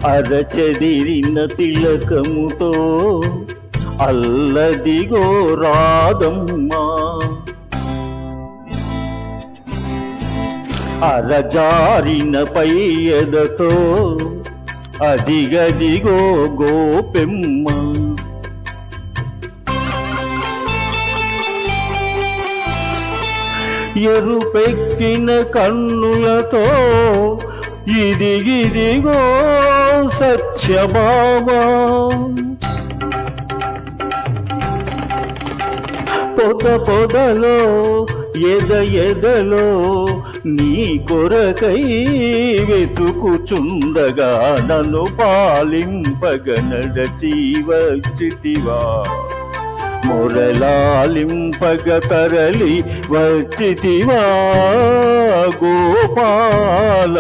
అరచెదిరిన తిలకముతో అల్లదిగో రాదమ్మా. అరజారిన పయ్యదతో అదిగదిగో గోపెమ్మ. ఎరుపెక్కిన కన్నులతో ఇదిగిదిగో సత్యభామా. పొదలో ఎదలో నీ కొరకై వెతుకుచుండగా నన్ను పాలింపగ నడచి వచ్చితివా. మురళాలింపగ తరలి వచ్చితివా గోపాల.